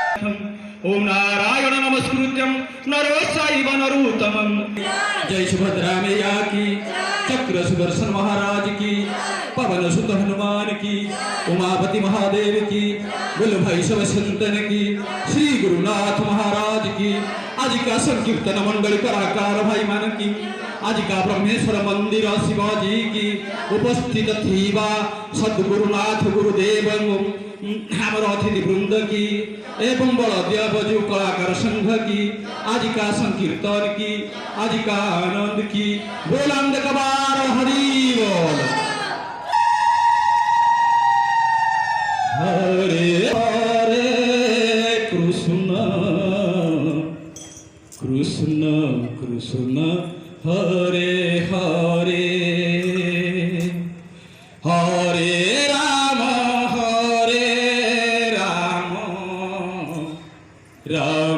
ओम नारायण नमस्कृत्यं नरोत्साइव नरोत्तमं। जय सुभद्रा मैया की, चक्र सुदर्शन महाराज की, पवन सुत हनुमान की, उमापति महादेव की, गुल भाई सब संतन की, श्री गुरुनाथ महाराज की। आज का संकीर्तन मंडल कलाकार भाई मान की, आज का ब्रह्मेश्वर मंदिर शिवाजी की उपस्थित थीबा सद्गुरुनाथ गुरुदेव हमर अतिथि वृंद की एवं बलदेव कलाकार संघ की, आज का संकीर्तन की, आज का आनंद की। बोलंद कबार हरि बोल। हरे हरे कृष्ण कृष्ण कृष्ण हरे हरे, हरे राम राम